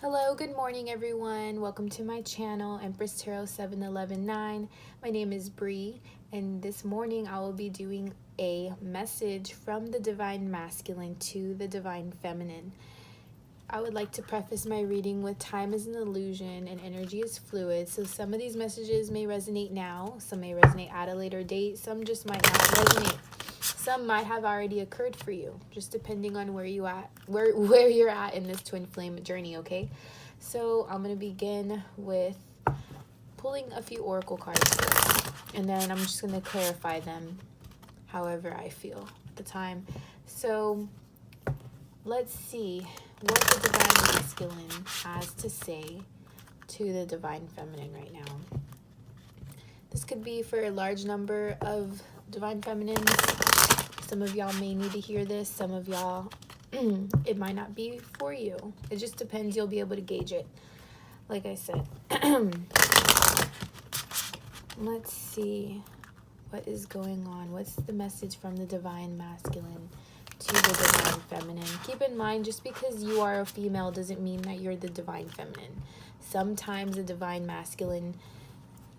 Hello, good morning everyone. Welcome to my channel, Empress Tarot 7119. My name is Bree, and this morning I will be doing a message from the Divine Masculine to the Divine Feminine. I would like to preface my reading with time is an illusion and energy is fluid, so some of these messages may resonate now, some may resonate at a later date, some just might not resonate. Some might have already occurred for you, just depending on where you're at in this twin flame journey, okay? So I'm gonna begin with pulling a few oracle cards first, and then I'm just gonna clarify them however I feel at the time. So let's see what the Divine Masculine has to say to the Divine Feminine right now. This could be for a large number of Divine Feminines. Some of y'all may need to hear this. Some of y'all, it might not be for you. It just depends. You'll be able to gauge it. Like I said. Let's see what is going on. What's the message from the Divine Masculine to the Divine Feminine? Keep in mind, just because you are a female doesn't mean that you're the Divine Feminine. Sometimes the Divine Masculine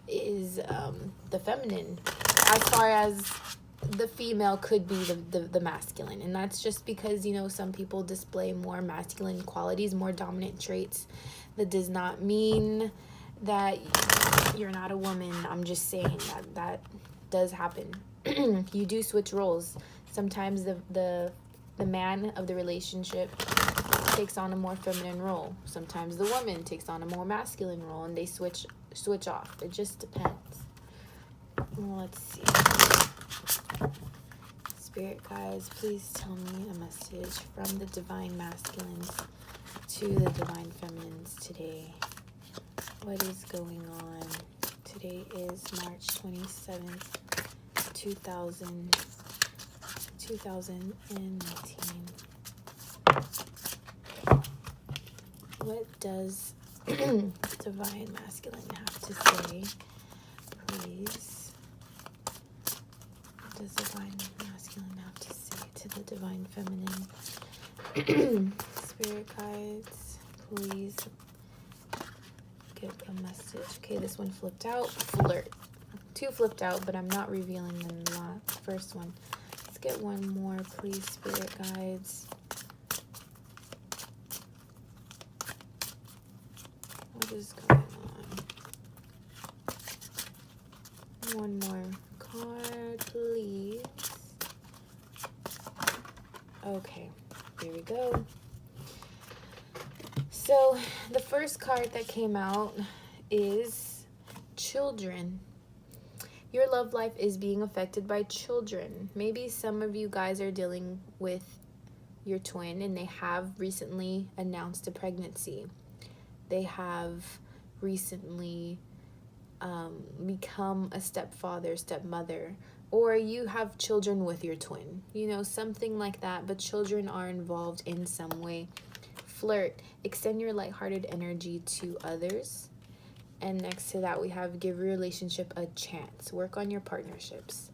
is the feminine, as far as the female could be the masculine, and that's just because, you know, some people display more masculine qualities, more dominant traits. That does not mean that you're not a woman. I'm just saying that does happen. You do switch roles. Sometimes the man of the relationship takes on a more feminine role. Sometimes the woman takes on a more masculine role, and they switch off. It just depends. Let's see. Spirit guides, please tell me a message from the Divine Masculines to the Divine Feminines today. What is going on? Today is March 27th, 2019. What does Divine Masculine have to say, please? What does Divine Masculine have to say to the Divine Feminine? Spirit guides, please give a message. Okay, this one flipped out. Flirt. Two flipped out, but I'm not revealing them. The first one. Let's get one more, please, Spirit guides. What is going on? One more card, please. Okay, here we go. So the first card that came out is children. Your love life is being affected by children. Maybe some of you guys are dealing with your twin and they have recently announced a pregnancy. They have recently become a stepfather, stepmother, or you have children with your twin. You know, something like that, but children are involved in some way. Flirt. Extend your lighthearted energy to others. And next to that, we have give your relationship a chance. Work on your partnerships.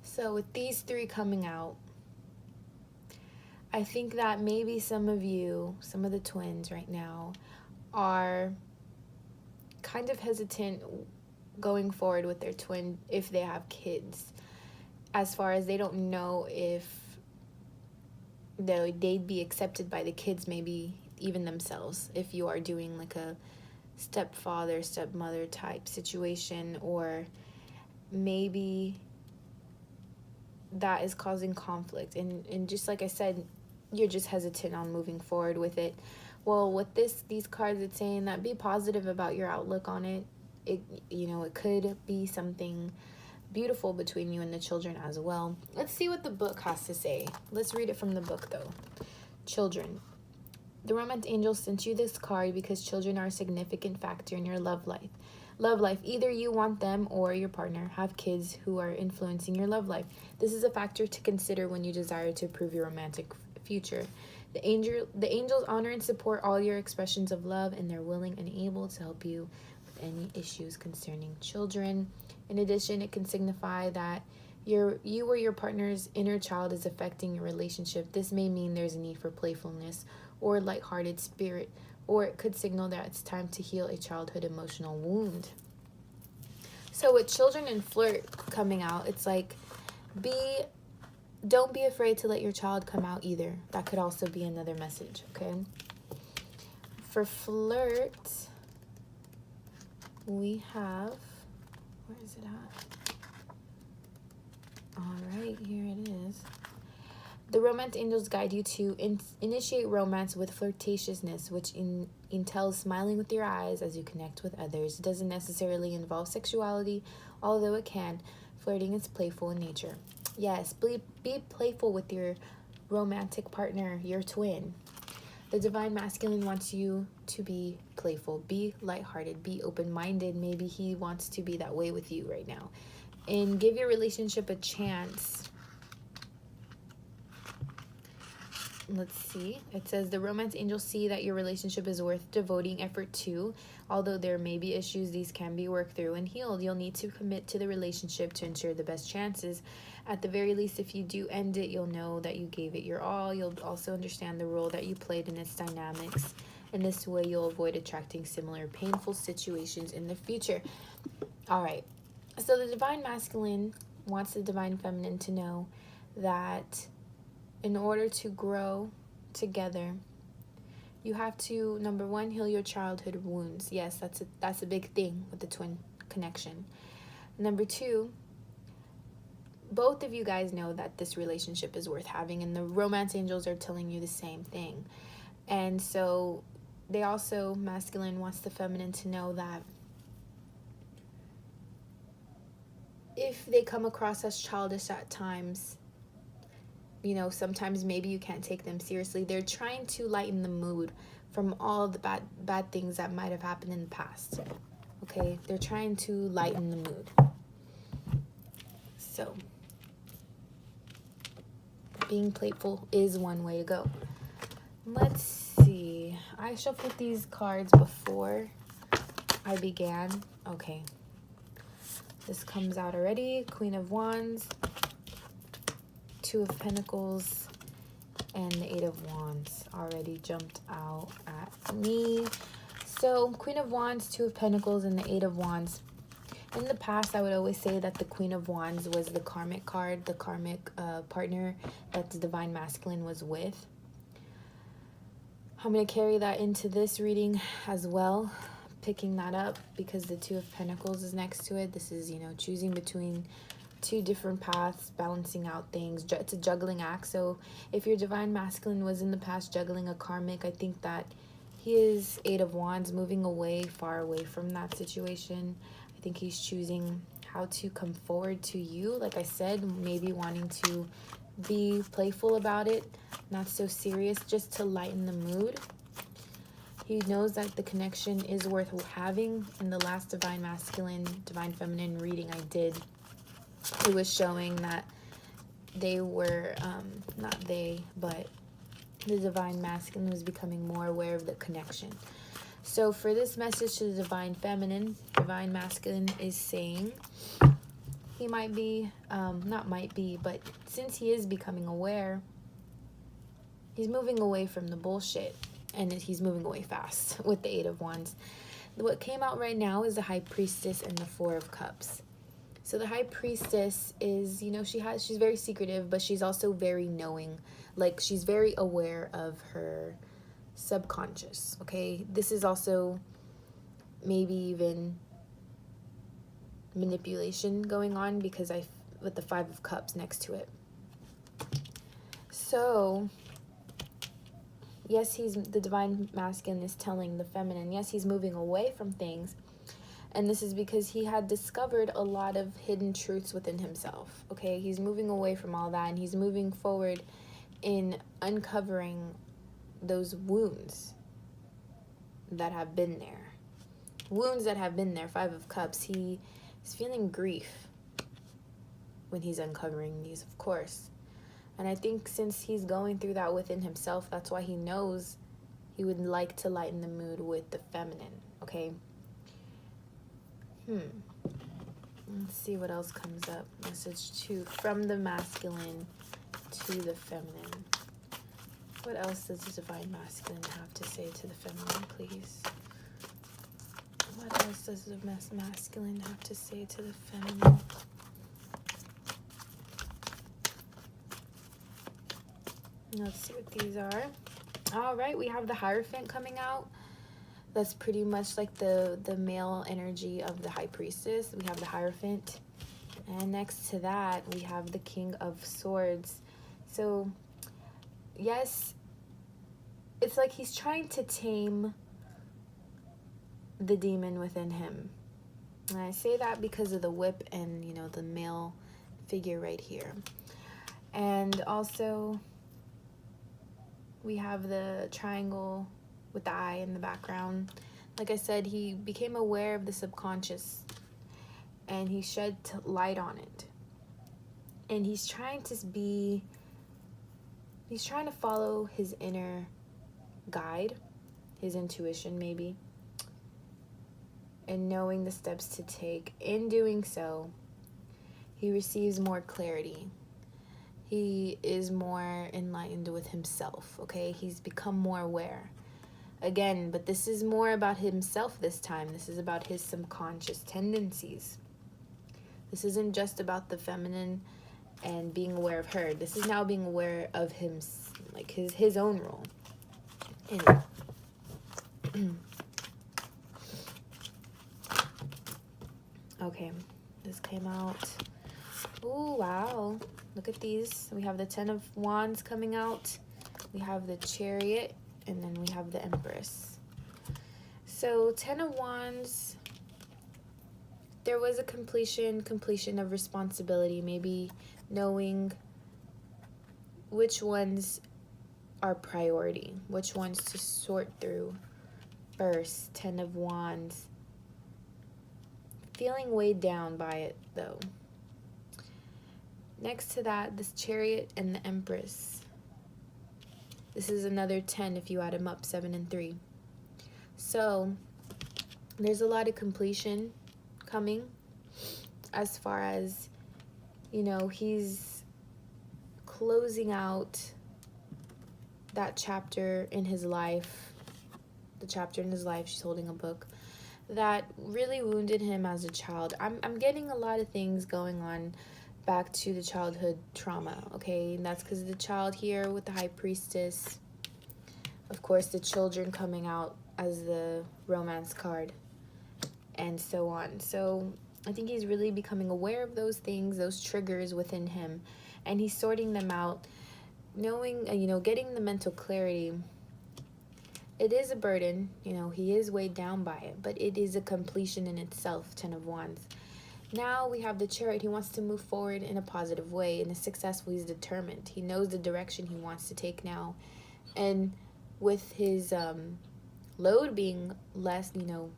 So with these three coming out, I think that maybe some of you, some of the twins right now, are kind of hesitant going forward with their twin if they have kids. As far as they don't know if they'd be accepted by the kids, maybe even themselves, if you are doing like a stepfather, stepmother type situation, or maybe that is causing conflict. And just like I said, you're just hesitant on moving forward with it. Well, with these cards, it's saying that be positive about your outlook on it. It could be something beautiful between you and the children as well. Let's see what the book has to say. Let's read it from the book though. Children. The Romance Angel sent you this card because children are a significant factor in your love life. Either you want them or your partner have kids who are influencing your love life. This is a factor to consider when you desire to improve your romantic future. The angels honor and support all your expressions of love, and they're willing and able to help you with any issues concerning children. In addition, it can signify that You or your partner's inner child is affecting your relationship. This may mean there's a need for playfulness or lighthearted spirit, or it could signal that it's time to heal a childhood emotional wound. So with children and flirt coming out, it's like don't be afraid to let your child come out either. That could also be another message, okay? For flirt, we have, where is it at? All right, here it is. The romance angels guide you to initiate romance with flirtatiousness, which entails smiling with your eyes as you connect with others. It doesn't necessarily involve sexuality, although it can. Flirting is playful in nature. Yes, be playful with your romantic partner, your twin. The divine masculine wants you to be playful, be lighthearted, be open-minded. Maybe he wants to be that way with you right now. And give your relationship a chance. Let's see. It says the romance angels see that your relationship is worth devoting effort to. Although there may be issues, these can be worked through and healed. You'll need to commit to the relationship to ensure the best chances. At the very least, if you do end it, you'll know that you gave it your all. You'll also understand the role that you played in its dynamics. In this way, you'll avoid attracting similar painful situations in the future. All right. So the divine masculine wants the divine feminine to know that in order to grow together, you have to, number one, heal your childhood wounds. Yes, that's a big thing with the twin connection. Number two, both of you guys know that this relationship is worth having, and the romance angels are telling you the same thing. And so they also, masculine wants the feminine to know that if they come across as childish at times, sometimes maybe you can't take them seriously. They're trying to lighten the mood from all the bad things that might have happened in the past. Okay? They're trying to lighten the mood. So, being playful is one way to go. Let's see. I shuffled these cards before I began. Okay. This comes out already. Queen of Wands, Two of Pentacles, and the Eight of Wands already jumped out at me. So Queen of Wands, Two of Pentacles, and the Eight of Wands. In the past, I would always say that the Queen of Wands was the karmic card, the karmic partner that the divine masculine was with. I'm going to carry that into this reading as well, picking that up because the Two of Pentacles is next to it. This is, choosing between two different paths, balancing out things. It's a juggling act. So if your divine masculine was in the past juggling a karmic, I think that he is Eight of Wands, moving away, far away from that situation. I think he's choosing how to come forward to you. Like I said, maybe wanting to be playful about it, not so serious, just to lighten the mood. He knows that the connection is worth having. In the last divine masculine, divine feminine reading I did, it was showing that they were, not they, but the divine masculine was becoming more aware of the connection. So for this message to the divine feminine, divine masculine is saying he might be, not might be, but since he is becoming aware, he's moving away from the bullshit, and he's moving away fast with the Eight of Wands. What came out right now is the High Priestess and the Four of Cups. So the High Priestess is, she's very secretive, but she's also very knowing. Like, she's very aware of her subconscious, okay? This is also maybe even manipulation going on because with the Five of Cups next to it. So, yes, the divine masculine is telling the feminine, yes, he's moving away from things. And this is because he had discovered a lot of hidden truths within himself, okay? He's moving away from all that, and he's moving forward in uncovering those wounds that have been there. Wounds that have been there. Five of Cups. He is feeling grief when he's uncovering these, of course. And I think since he's going through that within himself, that's why he knows he would like to lighten the mood with the feminine, okay? Let's see what else comes up. Message 2, from the masculine to the feminine. What else does the divine masculine have to say to the feminine, please? What else does the masculine have to say to the feminine? Let's see what these are. All right, we have the Hierophant coming out. That's pretty much like the male energy of the High Priestess. We have the Hierophant. And next to that, we have the King of Swords. So, yes, it's like he's trying to tame the demon within him. And I say that because of the whip and, you know, the male figure right here. And also, we have the triangle with the eye in the background. Like I said, he became aware of the subconscious and he shed light on it. And he's trying to follow his inner guide, his intuition maybe, and knowing the steps to take. In doing so, he receives more clarity. He is more enlightened with himself, okay? He's become more aware. Again, but this is more about himself this time. This is about his subconscious tendencies. This isn't just about the feminine and being aware of her. This is now being aware of him, like his own role. Anyway. Okay, this came out. Oh, wow. Look at these. We have the Ten of Wands coming out. We have the Chariot, and then we have the Empress. So, Ten of Wands, there was a completion of responsibility, maybe knowing which ones are priority, which ones to sort through first. Ten of Wands. Feeling weighed down by it, though. Next to that, this Chariot and the Empress. This is another 10 if you add them up, 7 and 3. So, there's a lot of completion coming as far as, you know, he's closing out that chapter in his life. The chapter in his life, she's holding a book, that really wounded him as a child. I'm getting a lot of things going on back to the childhood trauma, okay? And that's because of the child here with the High Priestess. Of course, the children coming out as the romance card, and so on. So I think he's really becoming aware of those things, those triggers within him, and he's sorting them out, knowing, you know, getting the mental clarity. It is a burden, you know, he is weighed down by it, but it is a completion in itself, Ten of Wands. Now we have the Chariot. He wants to move forward in a positive way, in a successful. He's determined. He knows the direction he wants to take now. And with his load being less, you know,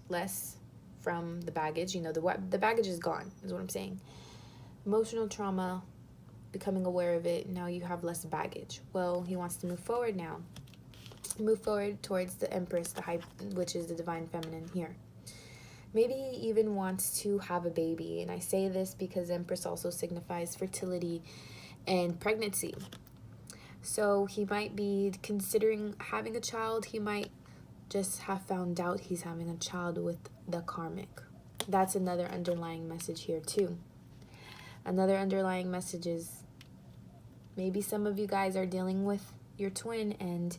less from the baggage, you know, the baggage is gone, is what I'm saying. Emotional trauma, becoming aware of it, now you have less baggage. Well, he wants to move forward now. Move forward towards the Empress, which is the divine feminine here. Maybe he even wants to have a baby. And I say this because Empress also signifies fertility and pregnancy. So he might be considering having a child. He might just have found out he's having a child with the karmic. That's another underlying message here too. Another underlying message is maybe some of you guys are dealing with your twin and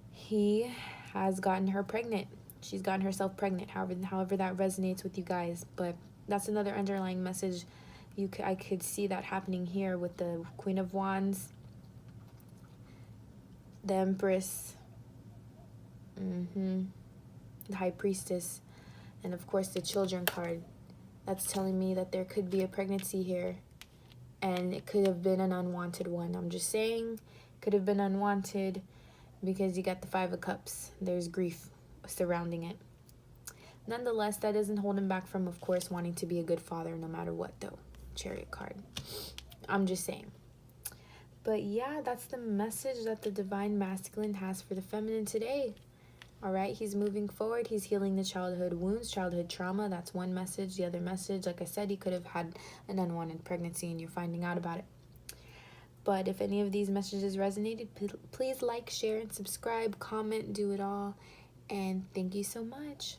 he has gotten her pregnant. She's gotten herself pregnant, however that resonates with you guys. But that's another underlying message. I could see that happening here with the Queen of Wands, the Empress, the High Priestess, and of course the Children card. That's telling me that there could be a pregnancy here, and it could have been an unwanted one. I'm just saying, could have been unwanted because you got the Five of Cups. There's grief surrounding it. Nonetheless, that doesn't hold him back from, of course, wanting to be a good father no matter what, though. Chariot card. I'm just saying. But yeah, that's the message that the divine masculine has for the feminine today. All right, he's moving forward. He's healing the childhood wounds, childhood trauma. That's one message. The other message, like I said, he could have had an unwanted pregnancy and you're finding out about it. But if any of these messages resonated, please like, share, and subscribe, comment, do it all. And thank you so much.